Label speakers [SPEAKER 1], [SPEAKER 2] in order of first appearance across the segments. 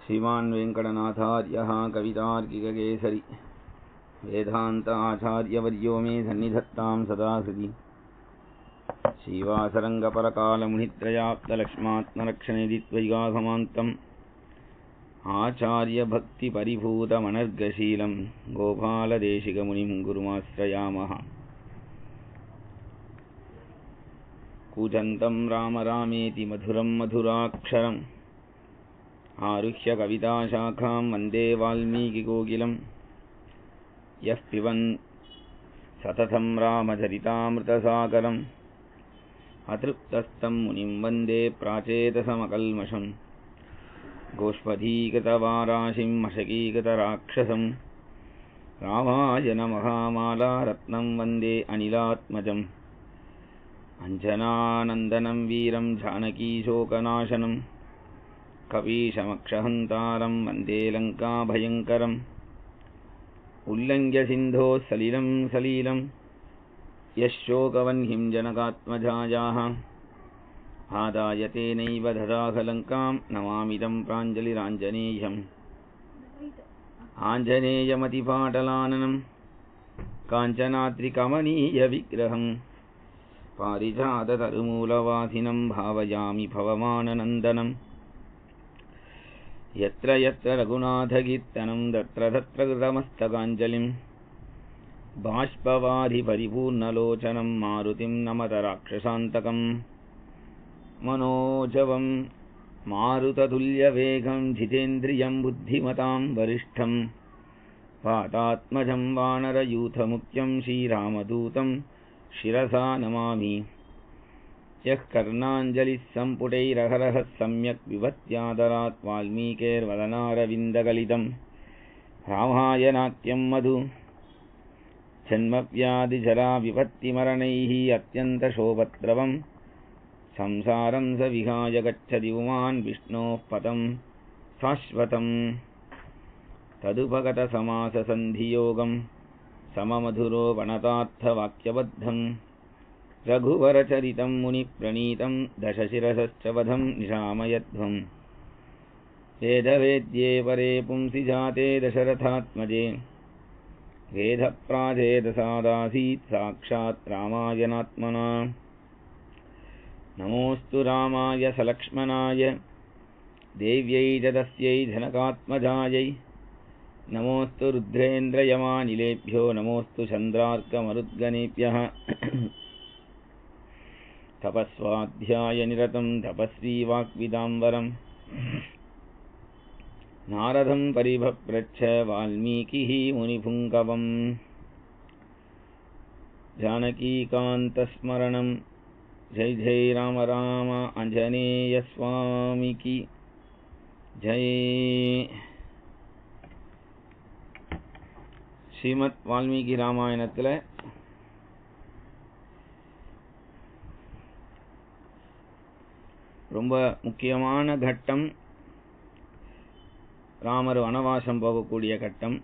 [SPEAKER 1] श्रीमान् वेङ्कटनाथार्यः कवितार्किककेसरी वेदान्त आचार्यवर्यो मे सन्निधत्तां सदा हृदि श्रीवासरङ्गपरकालमुनित्रयाप्तलक्ष्मात्मरक्षणेदि त्वयिगाघमान्तम् आचार्यभक्तिपरिभूतमनर्गशीलं गोपालदेशिकमुनिं गुरुमाश्रयामः। कूजन्तं राम रामेति मधुरं मधुराक्षरम् आरुह्य कविताशाखां वन्दे वाल्मीकिकोकिलं यः पिबन् सततं रामचरितामृतसागरम् अतृप्तस्तं मुनिं वन्दे प्राचेतसमकल्मषम् गोष्पदीकृतवाराशिं मशकीकृतराक्षसं रामायणमहामाला रत्नं वन्दे अनिलात्मजम् अञ्जनानन्दनं वीरं जानकीशोकनाशनं कपीशमक्षहन्तारं वन्दे लङ्काभयङ्करम् उल्लङ्घ्य सिन्धोः सलिलं सलीलं यशोकवह्निं जनकात्मजायाः आदाय तेनैव ददाह लङ्कां नमामिदं प्राञ्जलिराञ्जनेयम् आञ्जनेयमतिपाटलाननं काञ्चनाद्रिकमनीयविग्रहं पारिजाततरुमूलवासिनं भावयामि भवमाननन्दनं यत्र यत्र रघुनाथकीर्तनं तत्र तत्र कृतमस्तकाञ्जलिं बाष्पवारि परिपूर्णलोचनं मारुतिं नमत राक्षसान्तकं मनोजवं मारुततुल्यवेगं जितेन्द्रियं बुद्धिमतां वरिष्ठं वातात्मजं वानरयूथमुख्यं श्रीरामदूतं शिरसा नमामि। यः कर्णाञ्जलिः सम्पुटैरहरः सम्यक् विभत्यादरात् वाल्मीकेर्वदनारविन्दगलितं रामायणाख्यं मधु जन्मव्याधिजराविपत्तिमरणैः अत्यन्तशोभद्रवं संसारं स विहाय गच्छति पुमान् विष्णोः पदं शाश्वतं तदुपगतसमाससन्धियोगं सममधुरो वनतार्थवाक्यबद्धं रघुवरचरितं मुनिप्रणीतं दशशिरसश्च वधं निशामयध्वम् वेदवेद्ये परे पुंसि जाते दशरथात्मजे वेदप्राचेदसादासीत् साक्षात् रामायणात्मना नमोऽस्तु रामाय सलक्ष्मणाय देव्यै च तस्यै जनकात्मजायै नमोऽस्तु रुद्रेन्द्रयमानिलेभ्यो नमोऽस्तु चन्द्रार्कमरुद्गणेभ्यः तपस्वाध्यायनिरतं तपस्वी वाग्विदाम्बरं नारदं परिभप्रच्छ वाल्मीकिः मुनिपुङ्गवम् जानकीकान्तस्मरणं जय जय राम राम आंजनेय स्वामी की जय। ஸ்ரீமத் வால்மீகி ராமாயணத்தில் ரொம்ப முக்கியமான கட்டம் ராமர் வனவாசம் போகக்கூடிய கட்டம்.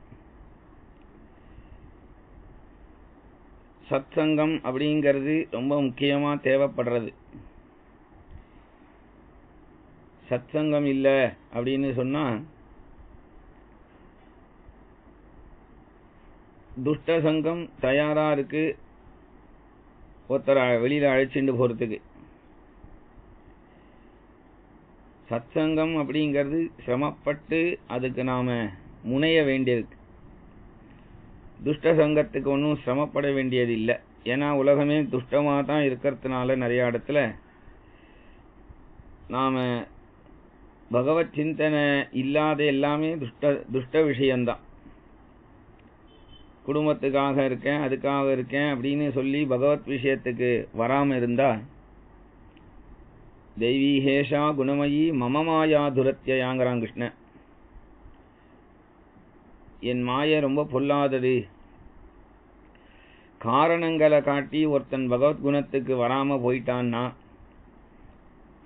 [SPEAKER 1] சத்சங்கம் அப்படிங்கிறது ரொம்ப முக்கியமாக தேவைப்படுறது. சத்சங்கம் இல்லை அப்படின்னு சொன்னால் துஷ்ட சங்கம் தயாராக இருக்கு ஒருத்தரை வெளியில் அழைச்சிட்டு போகிறதுக்கு. சத்சங்கம் அப்படிங்கிறது சிரமப்பட்டு அதுக்கு நாம் முனைய வேண்டியதுக்கு. துஷ்ட சங்கத்துக்கு ஒன்றும் சிரமப்பட வேண்டியது இல்லை. ஏன்னா உலகமே துஷ்டமாக தான் இருக்கிறதுனால நிறைய இடத்துல நாம் பகவத் சிந்தனை இல்லாத எல்லாமே துஷ்ட விஷயந்தான். குடும்பத்துக்காக இருக்கேன் அதுக்காக இருக்கேன் அப்படின்னு சொல்லி பகவத் விஷயத்துக்கு வராமல் இருந்தால் தெய்வீகேஷா குணமயி மம மாயா துரத்தியாங்கிறான் கிருஷ்ணன். என் மாயை ரொம்ப பொல்லாதது. காரணங்களை காட்டி ஒருத்தன் பகவத்குணத்துக்கு வராமல் போயிட்டான்னா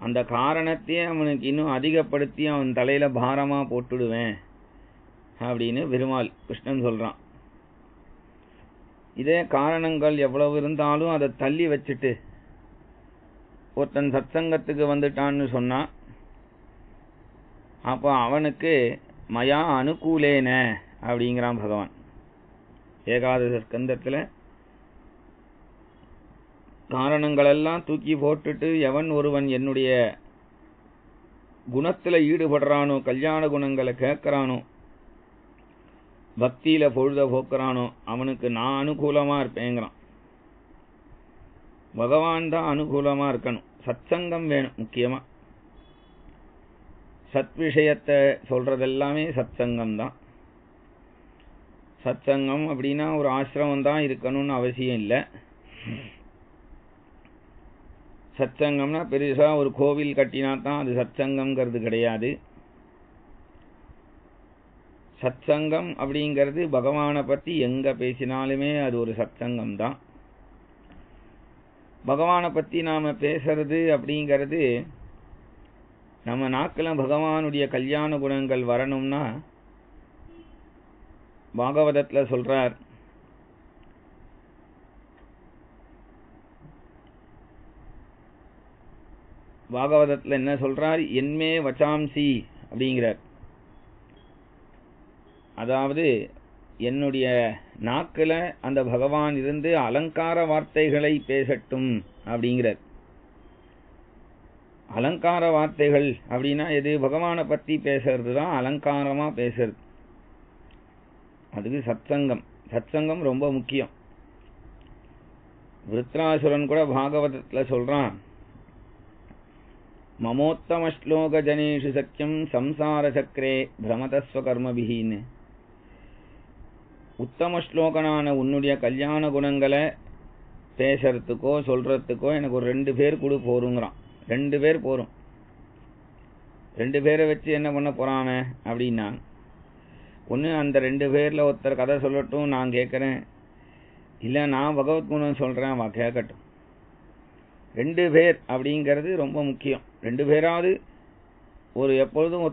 [SPEAKER 1] அந்த காரணத்தையே அவனுக்கு இன்னும் அதிகப்படுத்தி அவன் தலையில் பாரமாக போட்டுடுவேன் அப்படின்னு பெருமாள் கிருஷ்ணன் சொல்கிறான். இதே காரணங்கள் எவ்வளவு இருந்தாலும் அதை தள்ளி வச்சுட்டு ஒருத்தன் சத்சங்கத்துக்கு வந்துட்டான்னு சொன்னா அப்போ அவனுக்கு மயா அனுகூலேன அப்படிங்கிறான் பகவான். ஏகாதச ஸ்கந்தத்தில் காரணங்களெல்லாம் தூக்கி போட்டுட்டு எவன் ஒருவன் என்னுடைய குணத்தில் ஈடுபடுறானோ, கல்யாண குணங்களை கேட்குறானோ, பக்தியில் பொழுத போக்குறானோ, அவனுக்கு நான் அனுகூலமாக இருப்பேங்கிறான். பகவான் தான் அனுகூலமாக இருக்கணும். சத்சங்கம் வேணும். முக்கியமாக சத் விஷயத்தை சொல்கிறதெல்லாமே சத்சங்கம் தான். சத்சங்கம் அப்படின்னா ஒரு ஆசிரமம் தான் இருக்கணும்னு அவசியம் இல்லை. சத்சங்கம்னா பெருசாக ஒரு கோவில் கட்டினா தான் அது சத்சங்கம்ங்கிறது கிடையாது. சத்சங்கம் அப்படிங்கிறது பகவானை பற்றி எங்கே பேசினாலுமே அது ஒரு சத்சங்கம் தான். பகவானை பற்றி நாம் பேசுறது அப்படிங்கிறது நம்ம நாக்கில் பகவானுடைய கல்யாண குணங்கள் வரணும்னா பாகவதத்தில் சொல்கிறார், பாகவதத்தில் என்ன சொல்றார், என்மே வச்சாம்சி அப்படிங்கிறார். அதாவது என்னுடைய நாக்கில் அந்த பகவான் இருந்து அலங்கார வார்த்தைகளை பேசட்டும் அப்படிங்கிறார். அலங்கார வார்த்தைகள் அப்படின்னா எது? பகவானை பற்றி பேசுறது தான் அலங்காரமாக பேசுறது. அதுக்கு சத்சங்கம். சத்சங்கம் ரொம்ப முக்கியம். விருத்ராசுரன் கூட பாகவதத்தில் சொல்றான், மமோத்தம ஸ்லோக ஜனேஷு சக்கியம் சம்சார சக்கரே பிரமதஸ்வ கர்மபிகின்னு. உத்தம ஸ்லோகனான உன்னுடைய கல்யாண குணங்களை பேசுறதுக்கோ சொல்றதுக்கோ எனக்கு ஒரு 2 பேர் கொடு போருங்கிறான். 2 பேர் போரும். 2 பேரை வச்சு என்ன பண்ண போறான் அப்படின்னா, ஒன்று அந்த 2 பேரில் ஒருத்தர் கதை சொல்லட்டும், நான் கேட்குறேன். இல்லை நான் பகவத்குணம் சொல்கிறேன், அவன் கேட்கட்டும். 2 பேர் அப்படிங்கிறது ரொம்ப முக்கியம். 2 பேராவது ஒரு எப்பொழுதும்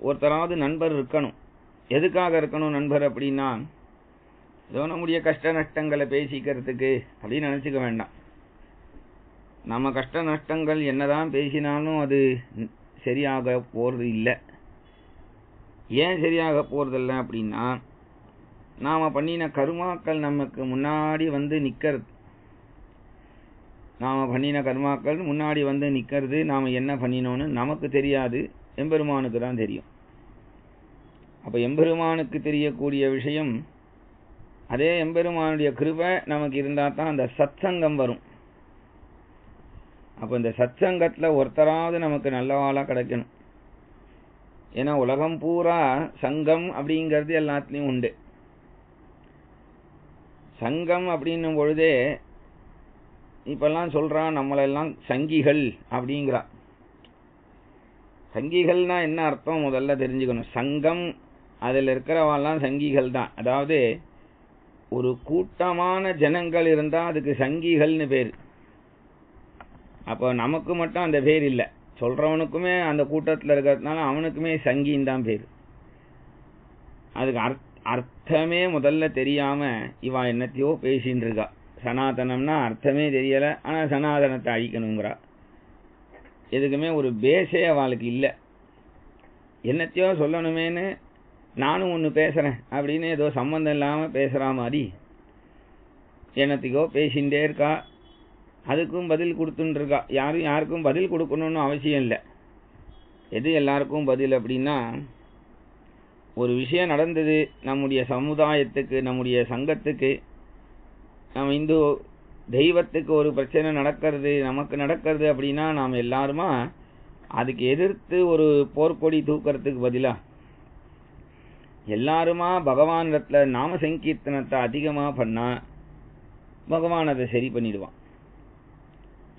[SPEAKER 1] ஒருத்தராவது நண்பர் இருக்கணும். எதுக்காக இருக்கணும் நண்பர் அப்படின்னா, ஏதோ நம்முடைய கஷ்ட நஷ்டங்களை பேசிக்கிறதுக்கு அப்படின்னு நினச்சிக்க வேண்டாம். நம்ம கஷ்ட நஷ்டங்கள் என்னதான் பேசினாலும் அது சரியாக போகிறது இல்லை. ஏன் சரியாக போகிறதில்ல அப்படின்னா, நாம் பண்ணின கர்மாக்கள் நமக்கு முன்னாடி வந்து நிற்கிறது. நாம் பண்ணின கர்மாக்கள் முன்னாடி வந்து நிற்கிறது. நாம் என்ன பண்ணினோன்னு நமக்கு தெரியாது, எம்பெருமானுக்கு தான் தெரியும். அப்போ எம்பெருமானுக்கு தெரியக்கூடிய விஷயம், அதே எம்பெருமானுடைய கிருபை நமக்கு இருந்தால் தான் அந்த சத்சங்கம் வரும். அப்போ இந்த சத்சங்கத்தில் ஒருத்தராவது நமக்கு நல்லவாளாக கிடைக்கணும். ஏன்னா உலகம் பூரா சங்கம் அப்படிங்கிறது எல்லாத்துலேயும் உண்டு. சங்கம் அப்படின்னும் பொழுதே இப்பெல்லாம் சொல்கிறான், நம்மளெல்லாம் சங்கிகள் அப்படிங்கிறா. சங்கிகள்னா என்ன அர்த்தம் முதல்ல தெரிஞ்சுக்கணும். சங்கம் அதில் இருக்கிறவாள்லாம் சங்கிகள் தான். அதாவது ஒரு கூட்டமான ஜனங்கள் இருந்தால் அதுக்கு சங்கிகள்னு பேர். அப்போ நமக்கு மட்டும் அந்த பேர் இல்லை, சொல்கிறவனுக்குமே அந்த கூட்டத்தில் இருக்கிறதுனால அவனுக்குமே சங்கின்னு தான் பேர். அதுக்கு அர்த்தமே முதல்ல தெரியாமல் இவா என்னத்தையோ பேசின்னு இருக்கா. சனாதனம்னா அர்த்தமே தெரியலை, ஆனால் சனாதனத்தை அழிக்கணுங்கிறா. எதுக்குமே ஒரு பேஸே அவளுக்கு இல்லை. என்னத்தையோ சொல்லணுமேனு நானும் ஒன்று பேசுகிறேன் அப்படின்னு ஏதோ சம்மந்தம் இல்லாமல் பேசுகிற மாதிரி என்னத்தையோ பேசிகிட்டே இருக்கா. அதுக்கும் பதில் கொடுத்துட்டுருக்கா. யாருக்கும் பதில் கொடுக்கணும்னு அவசியம் இல்லை. எது எல்லாருக்கும் பதில் அப்படின்னா, ஒரு விஷயம் நடந்தது நம்முடைய சமுதாயத்துக்கு, நம்முடைய சங்கத்துக்கு, நம்ம இந்து தெய்வத்துக்கு ஒரு பிரச்சனை நடக்கிறது, நமக்கு நடக்கிறது அப்படின்னா நாம் எல்லாருமா அதுக்கு எதிர்த்து ஒரு போர்க்கொடி தூக்கிறதுக்கு பதிலாக எல்லாருமா பகவானிடத்தில் நாம சங்கீர்த்தனத்தை அதிகமாக பண்ணால் பகவான் அதை சரி பண்ணிடுவான்.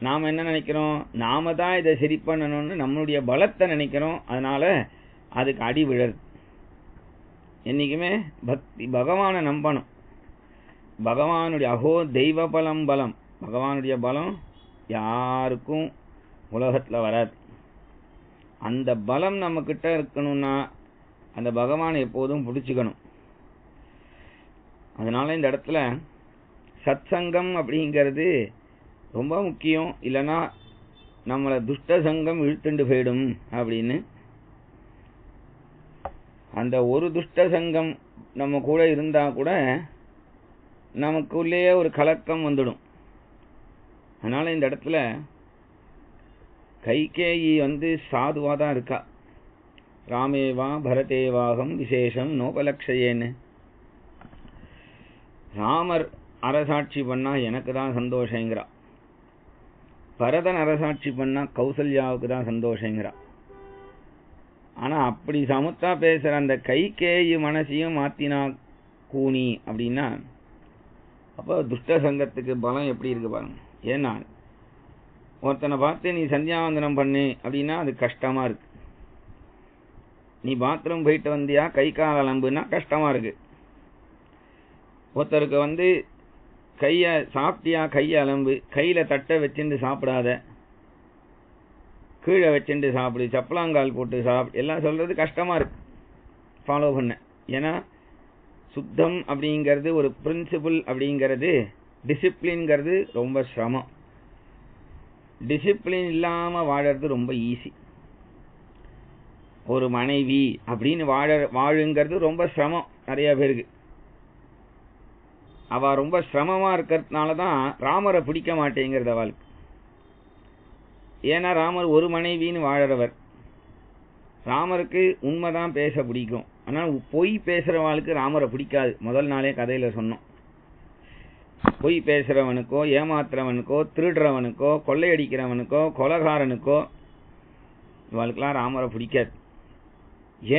[SPEAKER 1] நாம் என்ன நினைக்கிறோம், நாம தான் இதை சரி பண்ணணும்னு நம்மளுடைய பலத்தை நினைக்கிறோம். அதனால் அதுக்கு அடி விழருது. என்றைக்குமே பகவானை நம்பணும். பகவானுடைய தெய்வ பலம் பகவானுடைய பலம் யாருக்கும் உலகத்தில் வராது. அந்த பலம் நம்மக்கிட்ட இருக்கணும்னா அந்த பகவானை எப்போதும் பிடிச்சிக்கணும். அதனால இந்த இடத்துல சத்சங்கம் அப்படிங்கிறது ரொம்ப முக்கியம். இல்லைன்னா நம்மளை துஷ்ட சங்கம் இழுத்துண்டு போயிடும் அப்படின்னு அந்த ஒரு துஷ்ட சங்கம் நம்ம கூட இருந்தா கூட நமக்குள்ளேயே ஒரு கலக்கம் வந்துடும். அதனால இந்த இடத்துல கைகேயி சாதுவா தான் இருக்கா. ராமேவா பரதேவாகம் விசேஷம் நோபலக்ஷயேன்னு. ராமர் அரசாட்சி பண்ணா எனக்கு தான் சந்தோஷங்கிறா, பரதன் அரசாட்சி பண்ணா கௌசல்யாவுக்கு தான் சந்தோஷங்கிறா. ஆனா அப்படி சமுத்தா பேசுற அந்த கைகேயி மனசையும் மாத்தினா கூனி அப்படின்னா அப்ப துஷ்ட சங்கத்துக்கு பலம் எப்படி இருக்கு பாருங்க. ஏன்னா ஒருத்தனை பார்த்து நீ சந்தியாவந்தனம் பண்ணு அப்படின்னா அது கஷ்டமா இருக்கு. நீ பாத்ரூம் போயிட்டு வந்தியா கை கால் அலம்புனா கஷ்டமா இருக்கு. ஒருத்தருக்கு கைய சாப்பிட்டியா கைய அலம்பு, கையில தட்டை வச்சுட்டு சாப்பிடாத, கீழே வச்சுட்டு சாப்பிடு, சப்பலாங்கால் போட்டு சாப்பிடு எல்லாம் சொல்றது கஷ்டமா இருக்கு ஃபாலோ பண்ண. ஏன்னா சுத்தம் அப்படிங்கிறது ஒரு பிரின்சிபிள், அப்படிங்கிறது டிசிப்ளின்ங்கிறது ரொம்ப சிரமம். டிசிப்ளின் இல்லாம வாழறது ரொம்ப ஈஸி. ஒரு மனைவி அப்படின்னு வாழுங்கிறது ரொம்ப சிரமம் நிறைய பேருக்கு. அவ ரொம்ப சிரமமா இருக்கிறதுனாலதான் ராமரை பிடிக்க மாட்டேங்கிறது அவளுக்கு. ஏன்னா ராமர் ஒரு மனைவின்னு வாழறவர். ராமருக்கு உண்மைதான் பேச பிடிக்கும். ஆனால் பொய் பேசுறவாளுக்கு ராமரை பிடிக்காது. முதல் நாளே கதையில சொன்னோம். பொய் பேசுறவனுக்கோ ஏமாத்துறவனுக்கோ திருடுறவனுக்கோ கொள்ளையடிக்கிறவனுக்கோ கொலகாரனுக்கோ இவளுக்கெல்லாம் ராமரை பிடிக்காது.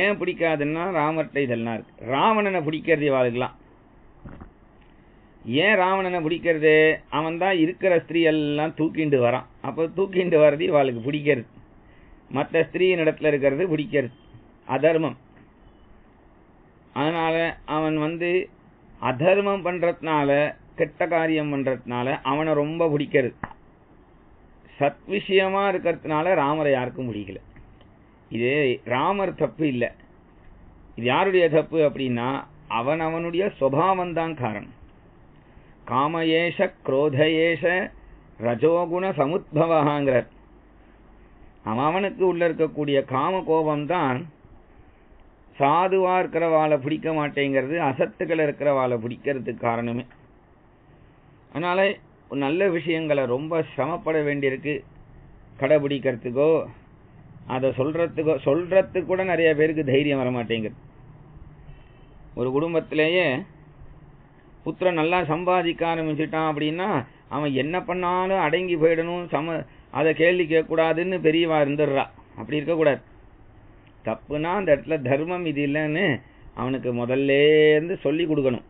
[SPEAKER 1] ஏன் பிடிக்காதுன்னா ராமர்கிட்ட இதெல்லாம் இருக்கு. ராவணனை பிடிக்கிறது இவாளுக்கெல்லாம். ஏன் ராவணனை பிடிக்கிறது? அவன் தான் இருக்கிற ஸ்திரீ எல்லாம் தூக்கிண்டு வரான். அப்போ தூக்கிண்டு வர்றது இவாளுக்கு பிடிக்கிறது. மற்ற ஸ்திரீயின் இடத்துல இருக்கிறது பிடிக்கிறது. அதர்மம். அதனால அவன் அதர்மம் பண்றதுனால கெட்ட காரியம் பண்றதுனால அவனை ரொம்ப பிடிக்கிறது. சத் விஷயமா இருக்கிறதுனால ராமரை யாருக்கும் பிடிக்கல. இது ராமர் தப்பு இல்லை. இது யாருடைய தப்பு அப்படின்னா அவனுடைய சுபாவம் தான் காரணம். காமயேஷ குரோதயேஷ ரஜோகுண சமுத்பவங்கிறார். அவனுக்கு உள்ள இருக்கக்கூடிய காம கோபம் தான் சாதுவா இருக்கிறவாளை பிடிக்க மாட்டேங்கிறது, அசத்துக்கள் இருக்கிறவாளை பிடிக்கிறதுக்கு காரணமே. அதனால நல்ல விஷயங்களை ரொம்ப சிரமப்பட வேண்டியிருக்கு கடைபிடிக்கிறதுக்கோ, அதை சொல்றதுக்கு கூட நிறைய பேருக்கு தைரியம் வர மாட்டேங்குது. ஒரு குடும்பத்திலேயே புத்திரன் நல்லா சம்பாதிக்க ஆரம்பிச்சுட்டான் அப்படின்னா அவன் என்ன பண்ணாலும் அடங்கி போயிடணும், அதை கேள்வி கேட்கக்கூடாதுன்னு பெரியவா இருந்துடுறா. அப்படி இருக்கக்கூடாது. தப்புனா அந்த இடத்துல தர்மம் இது இல்லைன்னு அவனுக்கு முதல்ல சொல்லி கொடுக்கணும்.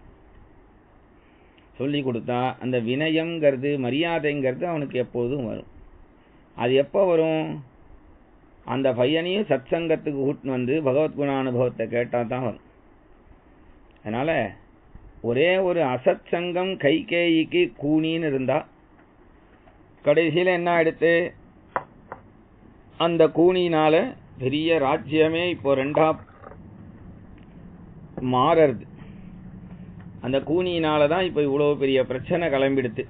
[SPEAKER 1] சொல்லி கொடுத்தா அந்த வினயம்ங்கிறது மரியாதைங்கிறது அவனுக்கு எப்போதும் வரும். அது எப்போ வரும்? அந்த பையனையும் சத் சங்கத்துக்கு கூட்டின்னு பகவத்குணானுபவத்தை கேட்டா தான் வரும். அதனால ஒரே ஒரு அசத் சங்கம் கைகேயிக்கு கூனின்னு இருந்தா கடைசியில என்ன ஆயிடுத்து? அந்த கூனினால பெரிய ராஜ்யமே இப்போ ரெண்டா மாறுறது. அந்த கூனியினாலதான் இப்ப இவ்வளவு பெரிய பிரச்சனை கிளம்பிடுத்து.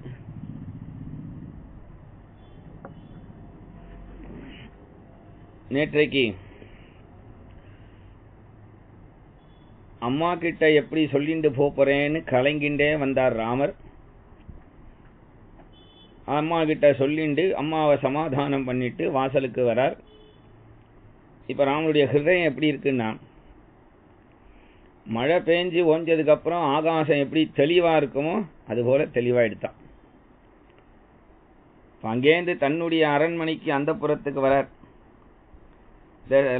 [SPEAKER 1] நேற்றைக்கு அம்மா கிட்ட எப்படி சொல்லிட்டு போறேன்னு கலங்கிண்டே வந்தார் ராமர். அம்மா கிட்ட சொல்லிண்டு அம்மாவை சமாதானம் பண்ணிட்டு வாசலுக்கு வரார். இப்ப ராமனுடைய ஹிருதயம் எப்படி இருக்குன்னா, மழை பெஞ்சு ஓஞ்சதுக்கு அப்புறம் ஆகாசம் எப்படி தெளிவா இருக்குமோ அது போல தெளிவா எடுத்தான். அங்கேருந்து தன்னுடைய அரண்மனைக்கு அந்த புறத்துக்கு வரார்.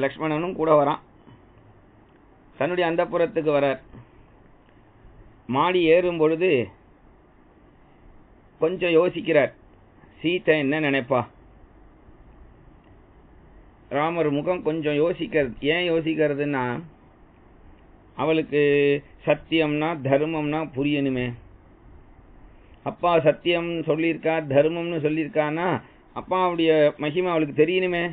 [SPEAKER 1] லக்ஷ்மணனும் கூட வரான். தன்னுடைய அந்த புறத்துக்கு வரார். மாடி ஏறும் பொழுது கொஞ்சம் யோசிக்கிறார். சீதை என்ன நினைப்பா? ராமர் முகம் கொஞ்சம் யோசிக்கிறது. ஏன் யோசிக்கிறதுன்னா, அவளுக்கு சத்தியம்னா தர்மம்னா புரியணுமே. அப்பா சத்தியம் சொல்லியிருக்கா, தர்மம்னு சொல்லியிருக்கானா அப்பாவுடைய மகிமை அவளுக்கு தெரியணுமே.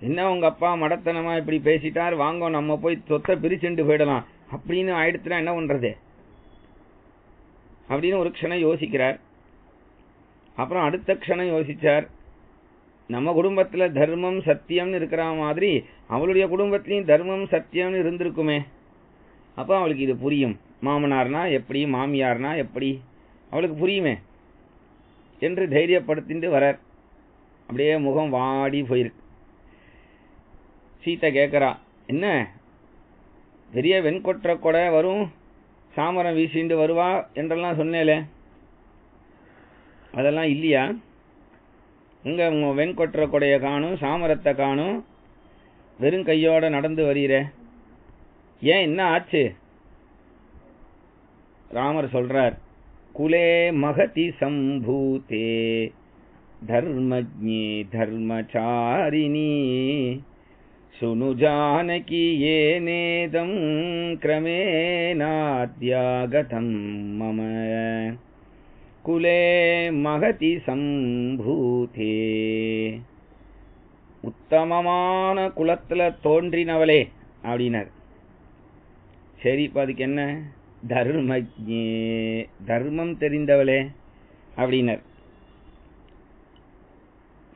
[SPEAKER 1] என்ன உங்க அப்பா மடத்தனமா இப்படி பேசிட்டார், வாங்க நம்ம போய் சொத்தை பிரிச்சுட்டு போயிடலாம் அப்படின்னு ஆயிடுச்சுன்னா என்ன பண்றது அப்படின்னு ஒரு க்ஷணம் யோசிக்கிறார். அப்புறம் அடுத்த க்ஷணம் யோசிச்சார். நம்ம குடும்பத்துல தர்மம் சத்தியம்னு இருக்கிற மாதிரி அவளுடைய குடும்பத்திலையும் தர்மம் சத்தியம்னு இருந்திருக்குமே. அப்போ அவளுக்கு இது புரியும். மாமனார்னா எப்படி, மாமியார்னா எப்படி அவளுக்கு புரியுமே என்று தைரியப்படுத்திட்டு வரார். அப்படியே முகம் வாடி போயிருக்கு. சீத்தை கேட்கறா, என்ன பெரிய வெண்கொற்ற கொடை வரும், சாமரம் வீசிண்டு வருவா என்றெல்லாம் சொன்னேலே, அதெல்லாம் இல்லையா? இங்க உங்க வெண்கொற்ற கொடைய காணும், சாமரத்தை காணும், வெறும் கையோட நடந்து வரீர, ஏன் என்ன ஆச்சு? ராமர் சொல்றார், குலே மகதி சம்பூதே தர்மஜ்ஞே தர்மசாரிணி சுனு ஜானகி ஏனேதம் கிரமேணாத்யாகதம் மம குலே மகதி சம்பூதே. உத்தமமான குலத்துல தோன்றினவளே அப்படின்னார். சரி, இப்போ அதுக்கு என்ன? தர்மஜ்ஞே, தர்மம் தெரிந்தவளே அப்படின்னார்.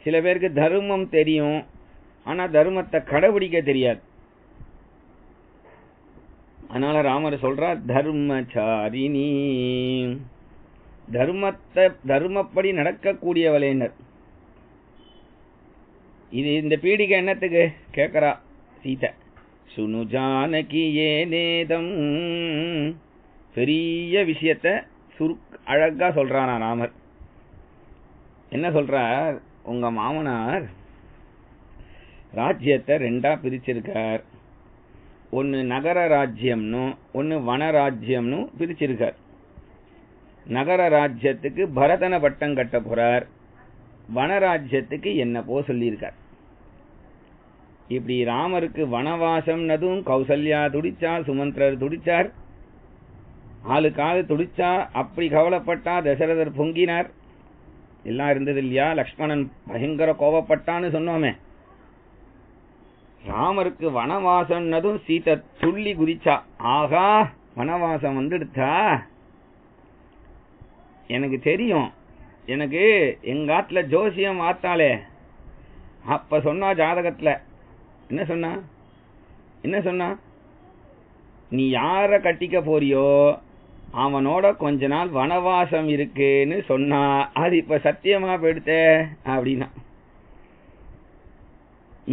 [SPEAKER 1] சில பேருக்கு தர்மம் தெரியும், ஆனா தர்மத்தை கடைபிடிக்க தெரியாது. அதனால ராமர் சொல்றார் தர்மசாரிணி, தர்மப்படி நடக்கக்கூடியவளேனர். இது இந்த பீடிகை என்னத்துக்கு கேட்கறா சீதை. சுனு ஜானகி ஏனேதம், பெரிய விஷயத்த அழகா சொல்றானா ராமர். என்ன சொல்றார்? உங்க மாமனார் ராஜ்யத்தை ரெண்டா பிரிச்சிருக்கார். ஒன்னு நகர ராஜ்யம்னு ஒன்னு வன ராஜ்யம்னு பிரிச்சிருக்கார். நகர ராஜ்யத்துக்கு பரதன பட்டம் கட்ட போறார், வனராஜ்யத்துக்கு என்ன போ சொல்லியிருக்கார். இப்படி ராமருக்கு வனவாசம்னதும் கௌசல்யா துடிச்சார், சுமந்திரர் துடிச்சார், ஆளுக்காலு துடிச்சா. அப்படி கவலைப்பட்டா தசரதர் பொங்கினார். எல்லாம் இருந்தது இல்லையா? லக்ஷ்மணன் பயங்கர கோபப்பட்டான்னு சொன்னோமே. ராமருக்கு வனவாசம்னதும் சீதை துள்ளி குதிச்சா. ஆகா, வனவாசம் வந்துடுச்சா? எனக்கு தெரியும், எனக்கு எங்காத்துல ஜோசியம் ஆத்தாளே அப்ப சொன்னா ஜாதகத்துல என்ன சொன்னா நீ யார கட்டிக்க போறியோ அவனோட கொஞ்ச நாள் வனவாசம் இருக்குன்னு சொன்னா. அது இப்ப சத்தியமா போயிடுத்த அப்படின்னா.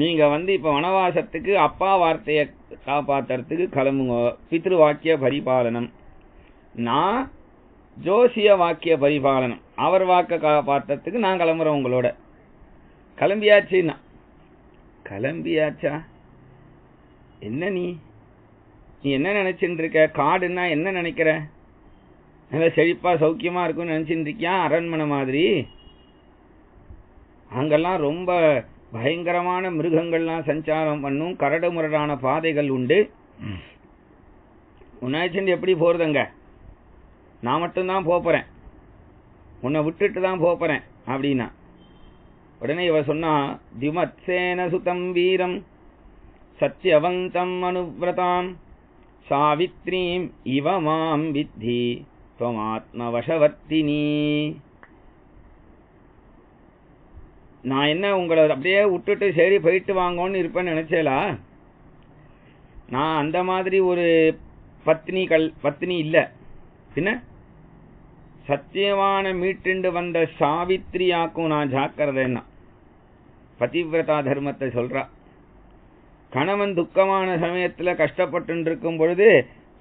[SPEAKER 1] நீங்க இப்ப வனவாசத்துக்கு அப்பா வார்த்தையை காப்பாத்துறதுக்கு கிளம்புங்க, பித்ரு வாக்கிய பரிபாலனம். நான் ஜோசிய வாக்கிய பரிபாலனம், அவர் வாக்க காப்பாத்துறதுக்கு நான் கிளம்புறேன் உங்களோட. கிளம்பியாச்சுன்னா கிளம்பியாச்சா? என்ன நீ என்ன நினைச்சுட்டு இருக்க? காடுன்னா என்ன நினைக்கிற? நல்லா செழிப்பா சௌக்கியமா இருக்கும்னு நினைச்சுட்டு இருக்கியா? அரண்மனை மாதிரி அங்கெல்லாம் ரொம்ப பயங்கரமான மிருகங்கள்லாம் சஞ்சாரம் பண்ணும், கரடு முரடான பாதைகள் உண்டு. உன்னாச்சுட்டு எப்படி போறதுங்க? நான் மட்டும்தான் போறேன், உன்னை விட்டுட்டு தான் போறேன் அப்படின்னா. உடனே இவ சொன்னா, திமத்சேன சுதம் வீரம் சத்யவந்தம் அனுவ்ரதாம் சாவித்ரீம் இவ மாம் வித்தி துவமாத்மவசவர்த்தினி. நான் என்ன உங்களை அப்படியே விட்டுட்டு சரி போயிட்டு வாங்கன்னு இருப்பேன்னு நினைச்சேலா? நான் அந்த மாதிரி ஒரு பத்னி இல்ல. என்ன சத்தியமான மீட்டுண்டு வந்த சாவித்ரியாக்கும் நான் ஜாக்கிரதைன்னா. பதிவிரதா தர்மத்தை சொல்றா. கணவன் துக்கமான சமயத்துல கஷ்டப்பட்டு இருக்கும் பொழுது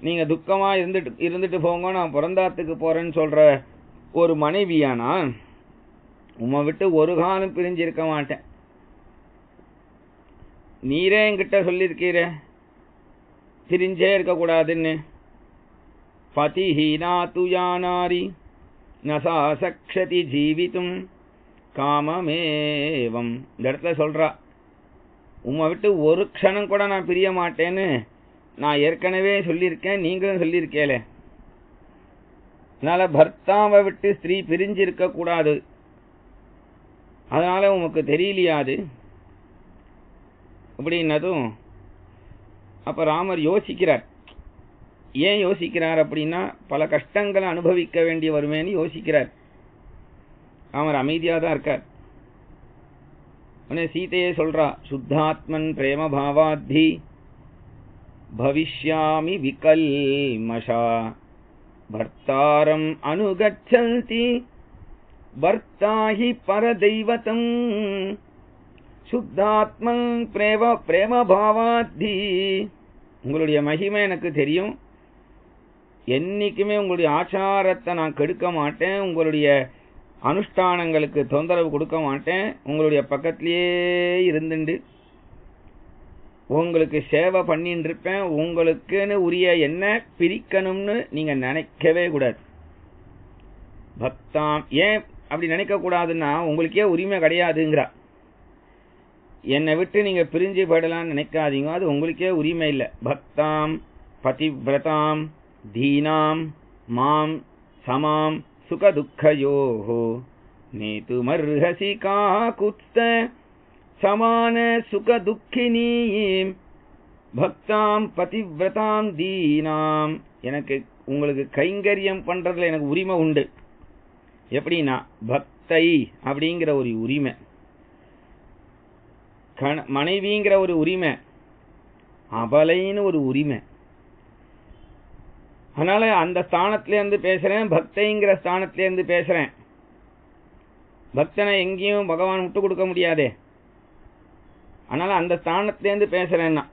[SPEAKER 1] நீங்க துக்கமா இருந்துட்டு போங்க, நான் பிறந்தாத்துக்கு போறேன்னு சொல்ற ஒரு மனைவியானா உம்மை விட்டு ஒரு காலம் பிரிஞ்சிருக்க மாட்டேன். நீரே என்கிட்ட சொல்லியிருக்கீர பிரிஞ்சே இருக்க கூடாதுன்னு. பதிஹீனா துயானாரி நசா சக்ஷதி ஜீவித்தும் காமமேவம். இந்த இடத்துல சொல்றா, உம்மை விட்டு ஒரு க்ஷணம் கூட நான் பிரிய மாட்டேன்னு நான் ஏற்கனவே சொல்லியிருக்கேன், நீங்களும் சொல்லியிருக்கேலே. அதனால பர்த்தாவை விட்டு ஸ்திரீ பிரிஞ்சிருக்க கூடாது. அதனால உமக்கு தெரியலையாது அப்படின்னதும் அப்ப ராமர் யோசிக்கிறார். ஏன் யோசிக்கிறார் அப்படின்னா, பல கஷ்டங்களை அனுபவிக்க வேண்டி வருமேன்னு யோசிக்கிறார். ராமர் அமைதியா தான் இருக்கார். உடனே சீதையே சொல்றா, சுத்தாத்மன் பிரேம பாவாத்தி பவிஷ்யாமி விகல்மஷா பர்த்தாரம் அனுகச்சந்தி பர்த்தாஹி பரதெய்வதம் சுத்தாத்மன் பிரேம பாவாத்தி. உங்களுடைய மகிமை எனக்கு தெரியும். என்னைக்குமே உங்களுடைய ஆச்சாரத்தை நான் கெடுக்க மாட்டேன், உங்களுடைய அனுஷ்டானங்களுக்கு தொந்தரவு கொடுக்க மாட்டேன், உங்களுடைய பக்கத்திலேயே இருந்துண்டு உங்களுக்கு சேவை பண்ணிட்டு இருப்பேன். உங்களுக்குன்னு உரிய என்ன பிரிக்கணும்னு நீங்க நினைக்கவே கூடாது. பக்தாம் ஏன் அப்படி நினைக்க கூடாதுன்னா, உங்களுக்கே உரிமை கிடையாதுங்கிறா. என்னை விட்டு நீங்க பிரிஞ்சு போயிடலாம்னு நினைக்காதீங்க, அது உங்களுக்கே உரிமை இல்லை. பக்தாம் பதிவிரதாம் தீனாம் மாம் சமாம் சுகதுக்கயோஹோ நேதுமர்ஹசி காகுத்ஸ்த சமான சுகதுக்கினீம் பக்தாம் பதிவிரதாம் தீனாம். எனக்கு உங்களுக்கு கைங்கரியம் பண்றதுல எனக்கு உரிமை உண்டு. எப்படின்னா, பக்தை அப்படிங்கிற ஒரு உரிமை, மனைவிங்கிற ஒரு உரிமை, அபலைன்னு ஒரு உரிமை. அதனால அந்த ஸ்தானத்திலேருந்து பேசுறேன், பக்தைங்கிற ஸ்தானத்திலேருந்து பேசுறேன். பக்தனை எங்கேயும் பகவான் விட்டு கொடுக்க முடியாதே, அதனால அந்த ஸ்தானத்திலேருந்து பேசுறேன்னா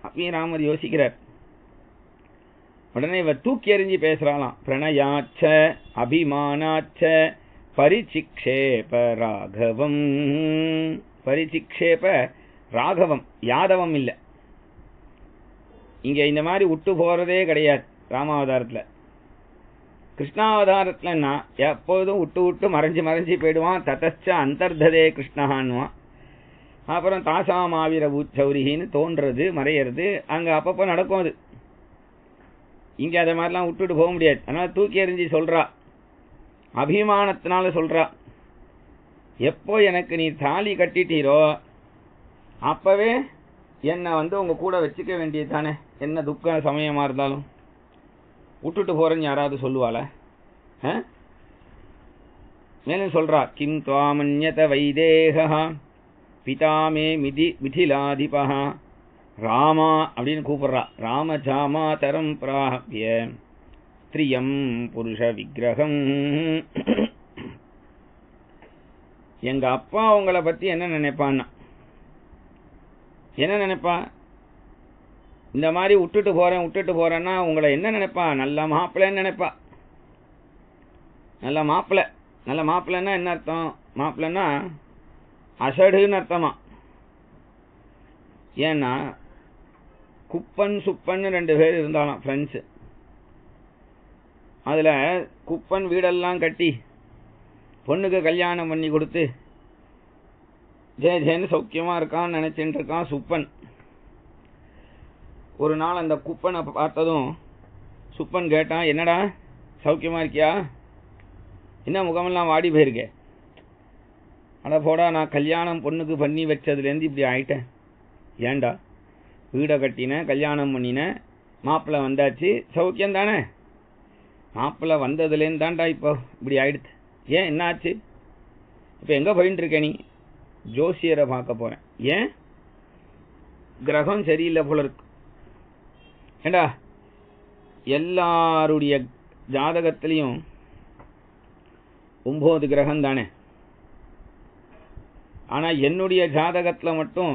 [SPEAKER 1] அப்பயும் ராமர் யோசிக்கிறார். உடனே இவ தூக்கி எறிஞ்சி பேசுறாளாம். பிரணயாச்ச அபிமானாச்ச பரிசிக்ஷேப ராகவம். பரிசிக்ஷேப ராகவம், யாதவம் இல்லை. இங்க இந்த மாதிரி விட்டு போறதே கிடையாது ராமாவதாரத்துல. கிருஷ்ணாவதாரத்துலன்னா எப்போதும் விட்டு விட்டு மறைஞ்சு மறைஞ்சு போயிடுவான். ததச்ச அந்தர்ததே கிருஷ்ணஹான்வான். அப்புறம் தாசாம் ஆவிர பூச்சௌரிகின்னு தோன்றது மறையிறது அங்க அப்பப்போ நடக்கும். அது இங்க அதை மாதிரிலாம் விட்டுட்டு போக முடியாது. அதனால தூக்கி எறிஞ்சி சொல்றா, அபிமானத்தினால சொல்றா. எப்போ எனக்கு நீ தாலி கட்டிட்டீரோ அப்பவே என்னை உங்க கூட வச்சுக்க வேண்டியது தானே. என்ன துக்க சமயமா இருந்தாலும் விட்டுட்டு போறேன்னு யாராவது சொல்லுவாள? மேலும் சொல்றா, கிம் துவாமன்யத வைதேகா பிதாமே மிதிலாதிபா ராமா அப்படின்னு கூப்பிடுறா. ராமஜாமா தரம் பிராபிய ஸ்திரியம் புருஷ விக்கிரகம். எங்க அப்பா உங்களை பத்தி என்ன நினைப்பான்னா, என்ன நினைப்பா? இந்த மாதிரி விட்டுட்டு போறேன்னா உங்களை என்ன நினைப்பா? நல்ல மாப்பிள்ளைன்னு நினைப்பா. நல்ல மாப்பிள்ளைன்னா என்ன அர்த்தம்? மாப்பிள்ளைன்னா அசடுன்னு அர்த்தமா. ஏன்னா குப்பன் சுப்பன்னு 2 பேர் இருந்தாலும் ஃப்ரெண்ட்ஸு. அதுல குப்பன் வீடெல்லாம் கட்டி பொண்ணுக்கு கல்யாணம் பண்ணி கொடுத்து ஜெயன்னு சௌக்கியமா இருக்கான்னு நினைச்சுட்டு இருக்கான் சுப்பன். ஒரு நாள் அந்த குப்பனை பார்த்ததும் சுப்பன் கேட்டான், என்னடா சௌக்கியமா இருக்கியா? என்ன முகமெல்லாம் வாடி போயிருக்கே? அட போடா, நான் கல்யாணம் பொண்ணுக்கு பண்ணி வச்சதுலேருந்து இப்படி ஆயிட்டேன். ஏண்டா? வீடை கட்டின, கல்யாணம் பண்ணின, மாப்பிள்ளை வந்தாச்சு, சௌக்கியம் தானே? மாப்பிள்ளை வந்ததுலேருந்து தான்டா இப்போ இப்படி ஆயிடுது. ஏன், என்ன ஆச்சு? இப்போ எங்கே போயிட்டு இருக்க நீ? ஜோசியரை பார்க்க போறேன். ஏன்? கிரகம் சரியில்லை போல இருக்கு. ஏண்டா, எல்லாருடைய ஜாதகத்திலையும் 9 கிரகம் தானே. ஆனா என்னுடைய ஜாதகத்துல மட்டும்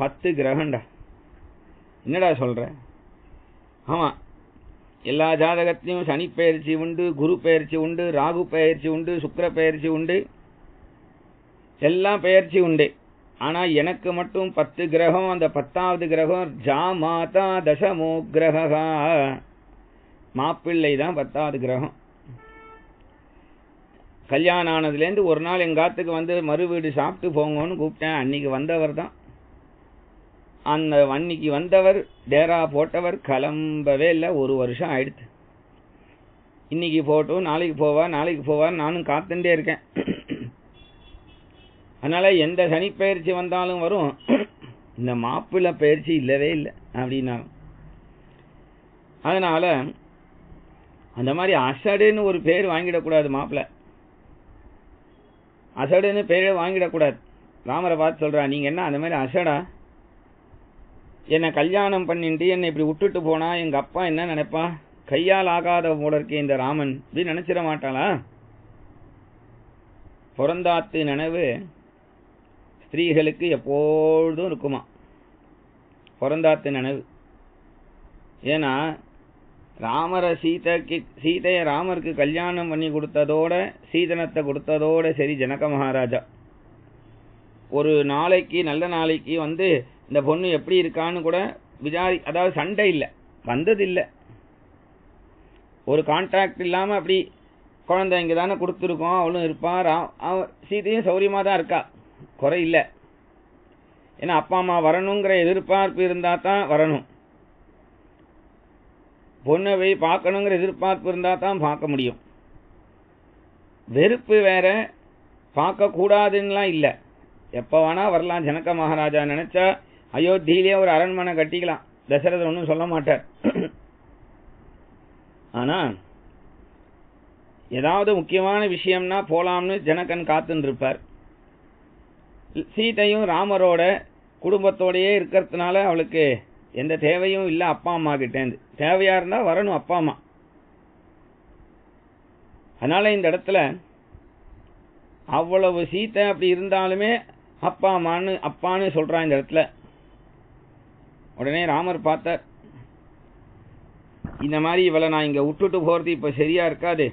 [SPEAKER 1] 10 கிரகம்டா. என்னடா சொல்ற? ஆமா, எல்லா ஜாதகத்திலையும் சனி பெயர்ச்சி உண்டு, குரு பெயர்ச்சி உண்டு, ராகு பெயர்ச்சி உண்டு, சுக்கிர பெயர்ச்சி உண்டு, எல்லாம் பெயர்ச்சி உண்டு. ஆனா எனக்கு மட்டும் 10 கிரகம். அந்த 10வது கிரகம் ஜாமாதா தசமோ கிரகா, மாப்பிள்ளை தான் 10வது கிரகம். கல்யாணம் ஆனதுலேருந்து ஒரு நாள் எங்காத்துக்கு வந்து மறு வீடு சாப்பிட்டு போங்கன்னு கூப்பிட்டேன். அன்னைக்கு வந்தவர் தான். அந்த அன்னைக்கு வந்தவர், டேரா போட்டவர் கிளம்பவே இல்லை. 1 வருஷம் ஆயிடுச்சு. இன்னைக்கு போட்டும் நாளைக்கு போவார் நானும் காத்துட்டே இருக்கேன். அதனால எந்த சனி பயிற்சி வந்தாலும் வரும், இந்த மாப்பிள்ளை பயிற்சி இல்லவே இல்லை அப்படின்னாலும். அதனால அந்த மாதிரி அசடுன்னு ஒரு பேர் வாங்கிடக்கூடாது. மாப்பிள்ளை அசடுன்னு பேரை வாங்கிடக்கூடாது. ராமரை பார்த்து சொல்றா, நீங்க என்ன அந்த மாதிரி அசடா, என்னை கல்யாணம் பண்ணிட்டு என்னை இப்படி விட்டுட்டு போனா எங்க அப்பா என்ன நினைப்பா, கையால் ஆகாத போல இருக்கே இந்த ராமன், இப்படி நினைச்சிட மாட்டாளா? பிறந்தாத்து நினைவு ஸ்திரீகளுக்கு எப்பொழுதும் இருக்குமா, பிறந்தாத்து நினைவு. ஏன்னா ராமரை சீதையை ராமருக்கு கல்யாணம் பண்ணி கொடுத்ததோட, சீதனத்தை கொடுத்ததோட சரி ஜனக மகாராஜா ஒரு நாளைக்கு நல்ல நாளைக்கு வந்து இந்த பொண்ணு எப்படி இருக்கான்னு கூட அதாவது சண்டை இல்லை, வந்ததில்லை, ஒரு கான்டாக்ட் இல்லாம அப்படி குழந்தை இங்க தானே கொடுத்துருக்கோம், அவளும் இருப்பா, சீதையும் சௌரியமா தான் இருக்கா, குறை இல்லை. ஏன்னா அப்பா அம்மா வரணுங்கிற எதிர்பார்ப்பு இருந்தா தான் வரணும், பொண்ணை போய் பார்க்கணுங்கிற எதிர்பார்ப்பு இருந்தா தான் பார்க்க முடியும். வெறுப்பு வேற, பார்க்க கூடாதுன்னெலாம் இல்லை, எப்ப வேணா வரலாம். ஜனக மகாராஜா நினைச்சா அயோத்தியிலேயே ஒரு அரண்மனை கட்டிக்கலாம், தசரதர் ஒன்றும் சொல்ல மாட்டார். ஆனா ஏதாவது முக்கியமான விஷயம்னா போலாம்னு ஜனகன் காத்துன்னு இருப்பார். சீதையும் ராமரோட குடும்பத்தோடயே இருக்கிறதுனால அவளுக்கு எந்த தேவையும் இல்லை அப்பா அம்மா கிட்டேந்து. தேவையா இருந்தா வரணும் அப்பா அம்மா. அதனால இந்த இடத்துல அவ்வளவு சீத்தை அப்படி இருந்தாலுமே அப்பா அம்மான்னு அப்பான்னு சொல்றான் இந்த இடத்துல. உடனே ராமர் பார்த்தார், இந்த மாதிரி இவளை நான் இங்க விட்டுட்டு போறது இப்ப சரியா இருக்காது,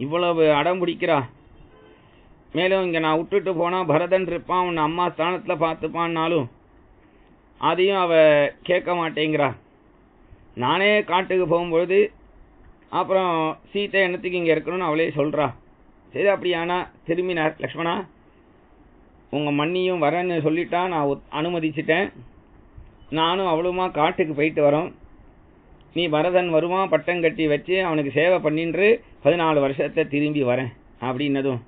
[SPEAKER 1] இவ்வளவு அடம் பிடிக்கிறா, மேலும் இங்க நான் விட்டுட்டு போனா பரதன் இருப்பான், உன்னை அம்மா ஸ்தானத்துல பார்த்துப்பான்னாலும் அதையும் அவ கேட்க மாட்டேங்கிறா. நானே காட்டுக்கு போகும்பொழுது அப்புறம் சீத்தை என்னத்துக்கு இங்க இருக்கணும்னு அவளே சொல்றா. சரி அப்படியானா திரும்பினார் லக்ஷ்மணா, உங்க மண்ணியும் வரேன்னு சொல்லிட்டா, நான் அனுமதிச்சிட்டேன், நானும் அவளுமா காட்டுக்கு போயிட்டு வரோம், நீ பரதன் வருவான் பட்டம் கட்டி வச்சு அவனுக்கு சேவை பண்ணின்று 14 வருஷத்தை திரும்பி வரேன் அப்படின்னதும்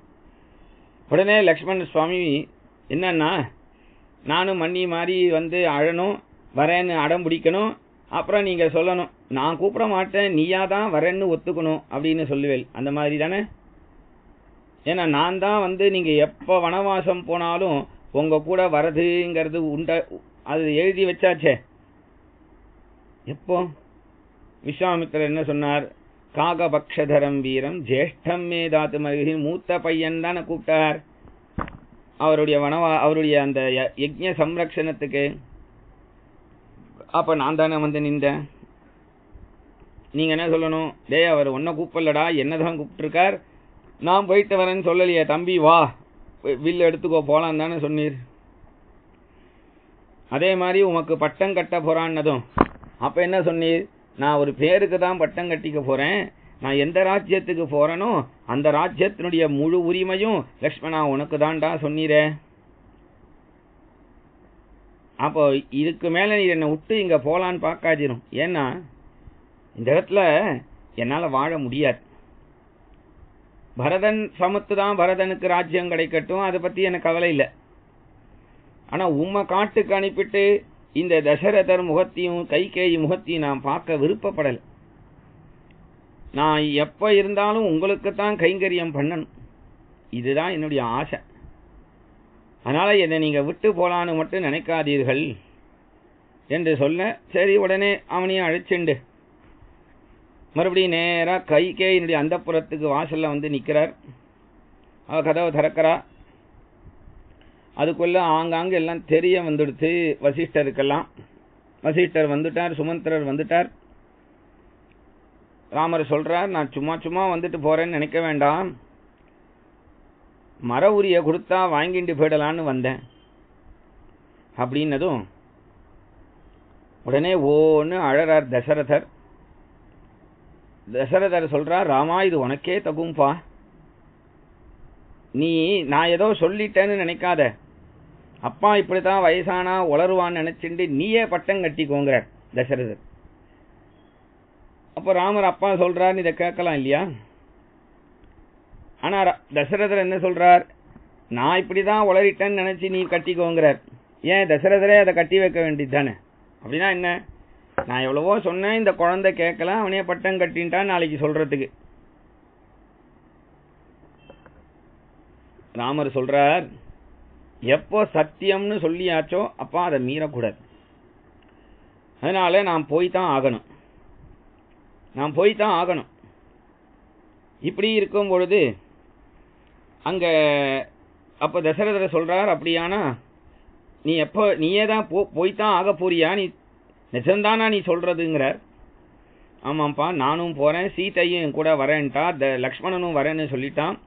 [SPEAKER 1] உடனே லக்ஷ்மண சுவாமி என்னன்னா, நானும் மண்ணி மாதிரி வந்து அழணும், வரேன்னு அடம் பிடிக்கணும், அப்புறம் நீங்க சொல்லணும் நான் கூப்பிட மாட்டேன், நீயா தான் வரேன்னு ஒத்துக்கணும் அப்படின்னு சொல்லுவேன். அந்த மாதிரி தானே, ஏன்னா நான் தான் வந்து நீங்க எப்ப வனவாசம் போனாலும் உங்க கூட வரதுங்கிறது அது எழுதி வச்சாச்சே. எப்போ விஸ்வாமித்திரர் என்ன சொன்னார், காகபக்ஷதரம் வீரம் ஜேஷ்டம் மே தாத்து மகிழ், மூத்த பையன் தானே கூப்பிட்டார் அவருடைய அந்த யஜ்ஞ சம்ரக்ஷணத்துக்கு. அப்ப நான் தானே வந்து நின்றேன். நீங்க என்ன சொல்லணும், டே அவர் ஒன்ன கூப்பிடலடா, என்னதான் கூப்பிட்டுருக்கார், நான் போயிட்டு வரேன்னு சொல்லலையே, தம்பி வா வில் எடுத்துக்கோ போலாம் தானே சொன்னீர். அதே மாதிரி உமக்கு பட்டம் கட்ட போறான்னதும் அப்ப என்ன சொன்னீர், நான் ஒரு பேருக்கு தான் பட்டம் கட்டிக்க போறேன், நான் எந்த ராஜ்யத்துக்கு போறேனோ அந்த ராஜ்யத்தினுடைய முழு உரிமையும் லக்ஷ்மணா உனக்கு தான்டா சொன்னீரே. அப்போ இதுக்கு மேல நீ என்னை விட்டு இங்க போலான்னு பார்க்காதிரும், ஏன்னா இந்த இடத்துல என்னால வாழ முடியாது. பரதன் சமத்து தான், பரதனுக்கு ராஜ்யம் கிடைக்கட்டும், அதை பத்தி எனக்கு கவலை இல்லை. ஆனா உம்மை காட்டுக்கு அனுப்பிட்டு இந்த தசரதர் முகத்தையும் கைகேயி முகத்தையும் நான் பார்க்க விருப்பப்படல. நான் எப்ப இருந்தாலும் உங்களுக்குத்தான் கைங்கரியம் பண்ணணும், இதுதான் என்னுடைய ஆசை. அதனால என்னை நீங்க விட்டு போலான்னு மட்டும் நினைக்காதீர்கள் என்று சொல்ல, சரி உடனே அவனையும் அழைச்சுண்டு மறுபடியும் நேரா கைகேயினுடைய அந்தப்புறத்துக்கு வாசல்ல வந்து நிக்கிறார். அவ கதவை திறக்கிறா. அதுக்குள்ள ஆங்காங்க எல்லாம் தெரிய வந்துடுத்து வசிஷ்டருக்கெல்லாம். வசிஷ்டர் வந்துட்டார், சுமந்திரர் வந்துட்டார். ராமர் சொல்றார், நான் சும்மா சும்மா வந்துட்டு போறேன்னு நினைக்க வேண்டாம், மர உரிய கொடுத்தா வாங்கிட்டு போயிடலான்னு வந்தேன் அப்படின்னதும் உடனே ஓன்னு அழறார் தசரதர். தசரதர் சொல்றார், ராமா இது உனக்கே தகும்பா, நீ நான் ஏதோ சொல்லிட்டேன்னு நினைக்காத, அப்பா இப்படித்தான் வயசானா உளருவான்னு நினைச்சுட்டு நீயே பட்டம் கட்டிக்கோங்கிறார் தசரதர். அப்ப ராமர் அப்பா சொல்றார், இதை கேட்கலாம் இல்லையா? ஆனா தசரதர் என்ன சொல்றார், நான் இப்படிதான் உளறிட்டேன்னு நினைச்சு நீ கட்டிக்கோங்கிறார். ஏன் தசரதரே அதை கட்டி வைக்க வேண்டியது தானே? அப்படின்னா என்ன, நான் எவ்வளவோ சொன்னேன், இந்த குழந்தை கேட்கல, அவனே பட்டம் கட்டின்ட்டான் நாளைக்கு சொல்றதுக்கு. ராமர் சொல்றார், எப்போ சத்தியம்னு சொல்லியாச்சோ அப்போ அதை மீறக்கூடாது. அதனால நான் போய்தான் ஆகணும். இப்படி இருக்கும் பொழுது அங்க அப்ப தசரதர் சொல்றார், அப்படியானா நீயே தான் போய்தான் ஆக போறியா, நீ நிஜம்தானா நீ சொல்றதுங்கிறார். ஆமாப்பா, நானும் போறேன், சீதையும் என் கூட வரேன்ட்டா, லக்ஷ்மணனும் வரேன்னு சொல்லிட்டான்.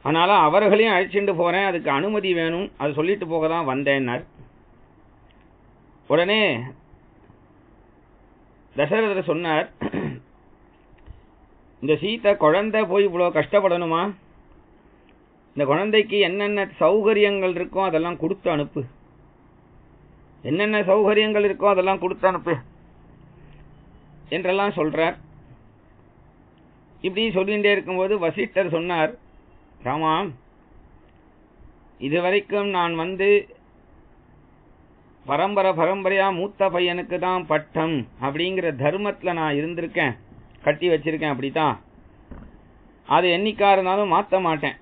[SPEAKER 1] அதனால அவர்களையும் அழைச்சிட்டு போறேன், அதுக்கு அனுமதி வேணும், அது சொல்லிட்டு போக தான் வந்தேன்னார். உடனே தசரதர் சொன்னார், இந்த சீதை குழந்தை போய் இவ்வளவு கஷ்டப்படணுமா? இந்த குழந்தைக்கு என்னென்ன சௌகரியங்கள் இருக்கோ அதெல்லாம் கொடுத்து அனுப்பு, என்னென்ன சௌகரியங்கள் இருக்கோ அதெல்லாம் கொடுத்து அனுப்பு என்றெல்லாம் சொல்றார். இப்படி சொல்லிகிட்டே இருக்கும்போது வசிஷ்டர் சொன்னார், ராமா, இதுவரைக்கும் நான் பரம்பரையா மூத்த பையனுக்கு தான் பட்டம் அப்படிங்கிற தர்மத்துல நான் இருந்திருக்கேன், கட்டி வச்சிருக்கேன். அப்படித்தான், அது என்னைக்கா இருந்தாலும் மாற்ற மாட்டேன்.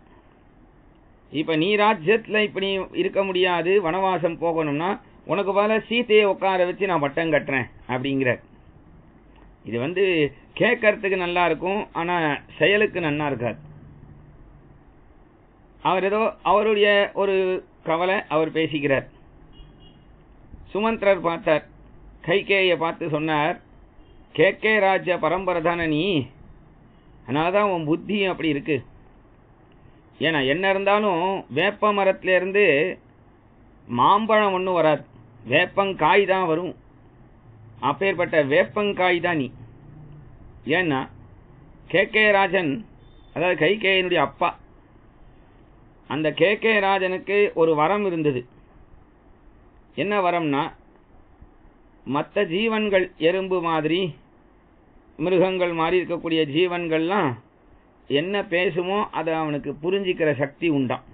[SPEAKER 1] இப்ப நீ ராஜ்யத்துல இப்படி இருக்க முடியாது, வனவாசம் போகணும்னா உனக்கு பதிலா சீதையை உட்கார வச்சு நான் பட்டம் கட்டுறேன் அப்படிங்கிற. இது கேட்கறதுக்கு நல்லா இருக்கும், ஆனா செயலுக்கு நல்லா இருக்காது. அவர் ஏதோ அவருடைய ஒரு கவலை அவர் பேசிக்கிறார். சுமந்திரர் பார்த்தார், கைகேயை பார்த்து சொன்னார், கேக்கே ராஜ்ய பரம்பரை தானே நீ, அதனாலதான் உன் புத்தி அப்படி இருக்கு. ஏன்னா என்ன இருந்தாலும் வேப்ப மரத்துல இருந்து மாம்பழம் ஒன்றும் வராது, வேப்பங்காய் தான் வரும். அப்பேற்பட்ட வேப்பங்காய் தான் நீ. ஏன்னா கேகே ராஜன், அதாவது கைகேயனுடைய அப்பா, அந்த கேகே ராஜனுக்கு ஒரு வரம் இருந்தது. என்ன வரம்னா, மற்ற ஜீவன்கள் எறும்பு மாதிரி மிருகங்கள் மாதிரி இருக்கக்கூடிய ஜீவன்கள்லாம் என்ன பேசுமோ அதை அவனுக்கு புரிஞ்சிக்கிற சக்தி உண்டாம்.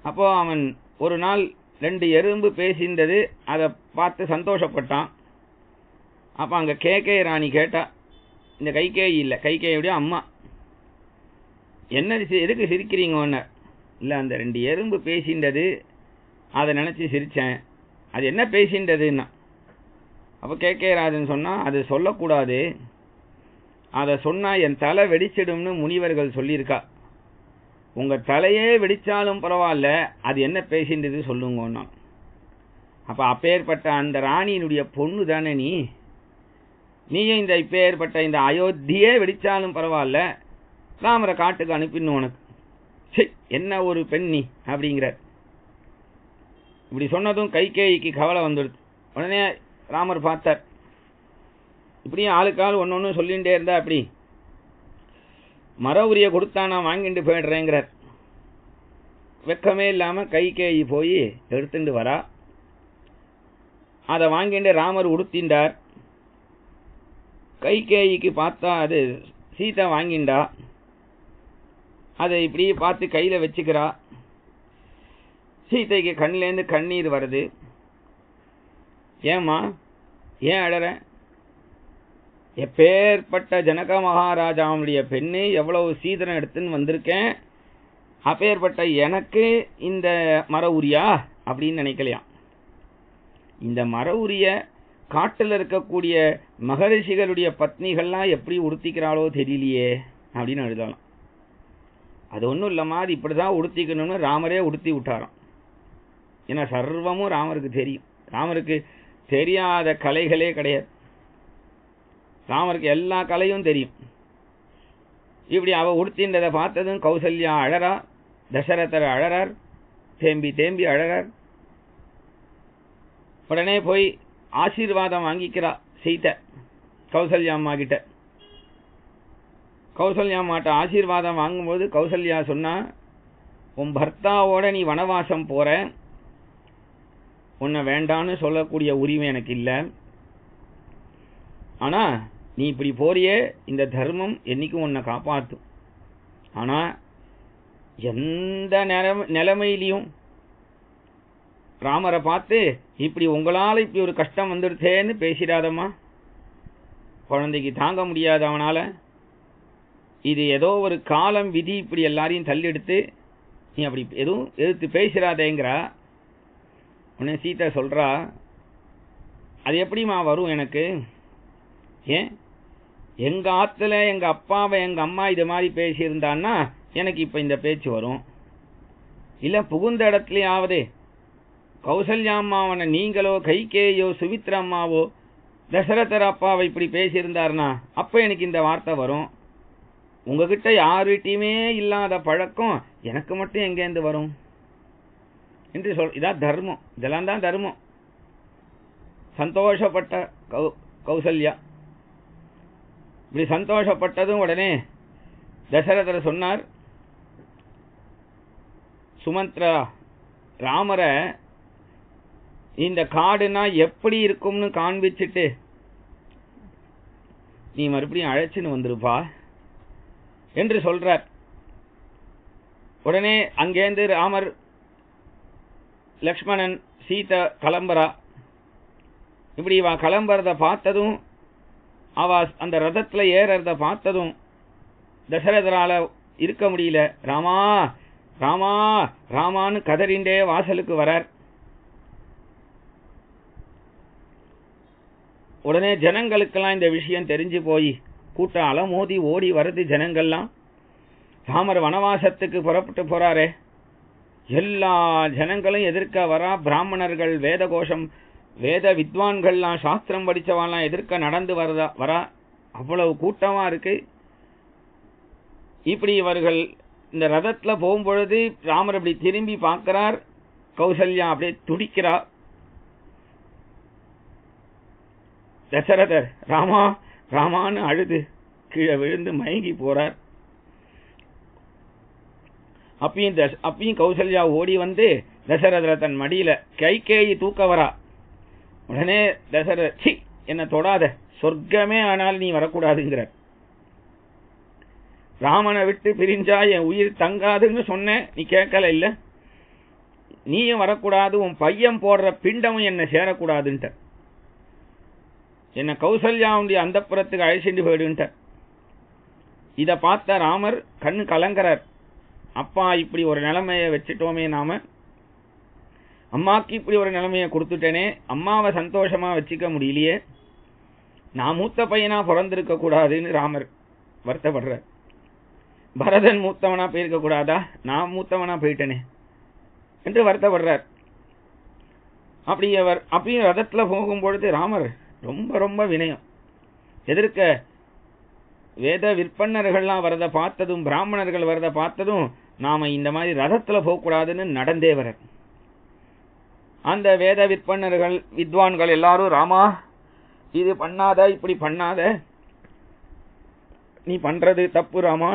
[SPEAKER 1] அப்போ அவன் ஒரு நாள் 2 எறும்பு பேசின்றது, அதை பார்த்து சந்தோஷப்பட்டான். அப்ப அங்க கேகே ராணி கேட்டா, இந்த கைகேயி இல்ல, கைகேயுடைய அம்மா, என்ன எதுக்கு சிரிக்கிறீங்க? இல்ல, அந்த 2 எறும்பு பேசின்றது அதை நினைச்சு சிரிச்சேன், அது என்ன பேசின்றதுன்னா. அப்ப கேகே ராஜன் சொன்னா, அது சொல்லக்கூடாது, அதை சொன்னா என் தலை வெடிச்சிடும்னு முனிவர்கள் சொல்லியிருக்கா, உங்க தலையே வெடிச்சாலும் பரவாயில்ல, அது என்ன பேசின்றது சொல்லுங்கன்னா. அப்ப அப்பேற்பட்ட அந்த ராணியினுடைய பொண்ணு தானே நீயும் இந்த இப்பேற்பட்ட இந்த அயோத்தியே வெடிச்சாலும் பரவாயில்ல, ராமரை காட்டுக்கு அனுப்பிடணும் உனக்கு. சரி, என்ன ஒரு பெண் நீ அப்படிங்கிறார். இப்படி சொன்னதும் கைகேயிக்கு கவலை வந்துடுது. உடனே ராமர் பார்த்தார், இப்படியே ஆளுக்கால் ஒன்னொன்னு சொல்லிகிட்டே இருந்தா அப்படி மர உரிய கொடுத்தா நான் வாங்கிட்டு போயிடுறேங்கிறார். வெக்கமே இல்லாம கைகேயி போய் எடுத்துட்டு வரா. அதை வாங்கிட்டு ராமர் உடுத்தின்றார். கைகேயிக்கு பார்த்தா அது சீதை வாங்கிண்டா, அதை இப்படி பார்த்து கையில வச்சுக்கிறா. சீதைக்கு கண்ணிலேருந்து கண்ணீர் வருது. ஏம்மா, ஏன் அழற? எப்பேற்பட்ட ஜனக மகாராஜாவுடைய பெண்ணு, எவ்வளவு சீதனம் எடுத்துன்னு வந்திருக்கேன், அப்பேற்பட்ட எனக்கு இந்த மர உரியா அப்படின்னு நினைக்கலையாம். இந்த மர உரிய காட்டில் இருக்கக்கூடிய மகரிஷிகளுடைய பத்னிகள்லாம் எப்படி உடுத்திக்கிறாளோ தெரியலையே அப்படின்னு எழுதலாம். அது ஒன்றும் இல்லம்மா, அது இப்படிதான் உடுத்திக்கணும்னு ராமரே உடுத்தி விட்டாராம். ஏன்னா சர்வமும் ராமருக்கு தெரியும். ராமருக்கு தெரியாத கலைகளே கிடையாது, ராமருக்கு எல்லா கலையும் தெரியும். இப்படி அவ உடுத்தின்றதை பார்த்ததும் கௌசல்யா அழறா, தசரதர் அழறார், தேம்பி தேம்பி அழறார். உடனே போய் ஆசீர்வாதம் வாங்கிக்கிறா சீதை கௌசல்யா அம்மா கிட்ட. கௌசல்யா அம்மாட்ட ஆசீர்வாதம் வாங்கும்போது கௌசல்யா சொன்னா, உன் பர்த்தாவோட நீ வனவாசம் போற, உன்னை வேண்டான்னு சொல்லக்கூடிய உரிமை எனக்கு இல்லை. ஆனா நீ இப்படி போறியே, இந்த தர்மம் என்னைக்கும் உன்னை காப்பாற்றும். ஆனா எந்த நிலைமையிலையும் ராமரை பார்த்து இப்படி உங்களால இப்படி ஒரு கஷ்டம் வந்துடுச்சேன்னு பேசிடாதம்மா. குழந்தைக்கு தாங்க முடியாது அவனால. இது ஏதோ ஒரு காலம் விதி இப்படி எல்லாரையும் தள்ளெடுத்து நீ அப்படி எதுவும் எதிர்த்து பேசிடாதேங்கிறா. உடனே சீதை சொல்றா, அது எப்படிமா வரும் எனக்கு? ஏன் எங்க ஆத்துல எங்க அப்பாவை எங்க அம்மா இது மாதிரி பேசியிருந்தான்னா எனக்கு இப்ப இந்த பேச்சு வரும். இல்ல புகுந்த இடத்துலயாவது கௌசல்யா அம்மாவன நீங்களோ கைகேயோ சுமித்ரா அம்மாவோ தசரதர் அப்பாவை இப்படி பேசியிருந்தாருனா அப்ப எனக்கு இந்த வார்த்தை வரும். உங்ககிட்ட யார் வீட்டையுமே இல்லாத பழக்கம் எனக்கு மட்டும் எங்கேருந்து வரும் என்று இதான் தர்மம். இதெல்லாம் தான் தர்மம். சந்தோஷப்பட்ட கௌசல்யா இப்படி சந்தோஷப்பட்டதும் உடனே தசரதர் சொன்னார், சுமத்ரா ராமரை இந்த காடுனா எப்படி இருக்கும்னு காண்பிச்சுட்டு நீ மறுபடியும் அழைச்சுன்னு வந்துருப்பா என்று சொல்றார். உடனே அங்கேருந்து ராமர், லக்ஷ்மணன், சீதை கிளம்புறா. இப்படி இவ கிளம்புறத பார்த்ததும், அவ அந்த ரதத்துல ஏறத பார்த்ததும் தசரதரால இருக்க முடியல. ராமா ராமா ராமான்னு கதறிண்டே வாசலுக்கு வரார். உடனே ஜனங்களுக்கெல்லாம் இந்த விஷயம் தெரிஞ்சு போய் கூட்டம் அலமோதி ஓடி வருது. ஜனங்கள்லாம் ராமர் வனவாசத்துக்கு புறப்பட்டு போறாரே, எல்லா ஜனங்களும் எதிர்க்க வரா. பிராமணர்கள், வேத கோஷம், வேத வித்வான்கள்லாம், சாஸ்திரம் படிச்சவான்லாம் எதிர்க்க நடந்து வரா. அவ்வளவு கூட்டமா இருக்கு. இப்படி இவர்கள் இந்த ரதத்துல போகும்பொழுது ராமர் அப்படி திரும்பி பார்க்கிறார். கௌசல்யா அப்படியே துடிக்கிறா. தசரதர் ராமா ராமான்னு அழுது கீழே விழுந்து மயங்கி போறார். அப்பயும் கௌசல்யா ஓடி வந்து தசரதர் தன் மடியில கைகேயி தூக்க வரா. உடனே தசரதர், சி என்ன தொடாத, சொர்க்கமே ஆனால் நீ வரக்கூடாதுங்கிறார். ராமனை விட்டு பிரிஞ்சா என் உயிர் தங்காதுன்னு சொன்ன, நீ கேட்கல. இல்ல நீயும் வரக்கூடாது, உன் பையன் போடுற பிண்டமும் என்ன சேரக்கூடாதுன்ட்ட, என்ன கௌசல்யாவுடைய அந்தப்புறத்துக்கு அழைச்சிட்டு போயிடுன்ட்ட. இத பார்த்த ராமர் கண்ணு கலங்கறார். அப்பா இப்படி ஒரு நிலைமையை வச்சுட்டோமே, நாம அம்மாக்கு இப்படி ஒரு நிலைமையை கொடுத்துட்டேனே, அம்மாவை சந்தோஷமா வச்சுக்க முடியலையே, நான் மூத்த பையனா பிறந்திருக்க கூடாதுன்னு ராமர் வருத்தப்படுறார். பரதன் மூத்தவனா போயிருக்க கூடாதா, நான் மூத்தவனா போயிட்டேனே என்று வருத்தப்படுறார். அப்பயும் ரதத்துல போகும்பொழுது ராமர் ரொம்ப ரொம்ப வினயம். எதிர்க்க வேத விற்பன்னர்கள்லாம் வரத பார்த்ததும், பிராமணர்கள் வரத பார்த்ததும், நாம இந்த மாதிரி ரதத்துல போகக்கூடாதுன்னு நடந்தே வர. அந்த வேத விற்பன்னர்கள், வித்வான்கள் எல்லாரும், ராமா இது பண்ணாத, இப்படி பண்ணாத, நீ பண்றது தப்பு ராமா,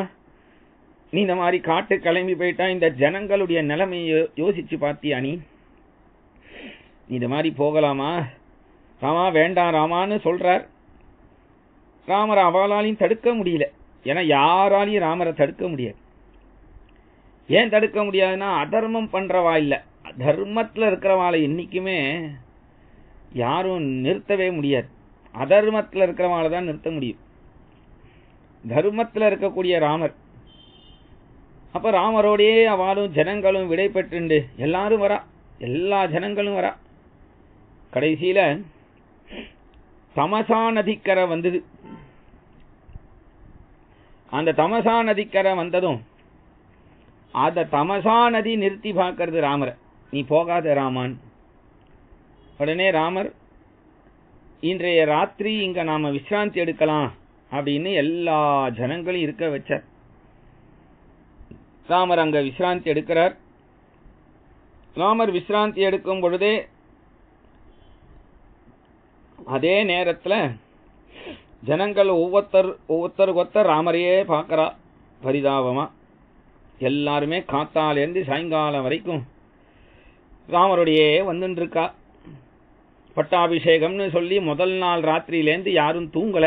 [SPEAKER 1] நீ இந்த மாதிரி காட்டு கிளம்பி போயிட்டா இந்த ஜனங்களுடைய நிலைமையை யோசிச்சு பார்த்தியா, நீ இந்த மாதிரி போகலாமா ராமா, வேண்டாம் ராமான்னு சொல்றார். ராமரை அவளாலையும் தடுக்க முடியல. ஏன்னா யாராலையும் ராமரை தடுக்க முடியாது. ஏன் தடுக்க முடியாதுன்னா, அதர்மம் பண்றவா இல்ல, தர்மத்துல இருக்கிறவாளை என்னைக்குமே யாரும் நிறுத்தவே முடியாது. அதர்மத்துல இருக்கிறவாளை தான் நிறுத்த முடியும். தர்மத்துல இருக்கக்கூடிய ராமர். அப்ப ராமரோடே அவளும் ஜனங்களும் விடை பெற்றுண்டு எல்லாரும் வரா, எல்லா ஜனங்களும் வரா. கடைசியில தமசா நதிக்கரை வந்தது. அந்த தமசா நதிக்கரை வந்ததும் அந்த தமசா நதி நிறுத்தி பார்க்கறது ராமரை, நீ போகாத ராமான். உடனே ராமர், இன்றைய ராத்திரி இங்க நாம விசிராந்தி எடுக்கலாம் அப்படின்னு எல்லா ஜனங்களும் இருக்க வச்சார். ராமர் அங்க விசிராந்தி எடுக்கிறார். ராமர் விசிராந்தி எடுக்கும் பொழுதே அதே நேரத்துல ஜனங்கள் ஒவ்வொருத்தருக்கு ராமரையே பார்க்கறா பரிதாபமா. எல்லாருமே காத்தாலேருந்து சாயங்காலம் வரைக்கும் ராமருடையே வந்துட்டு இருக்கா. பட்டாபிஷேகம்னு சொல்லி முதல் நாள் ராத்திரியிலேருந்து யாரும் தூங்கல.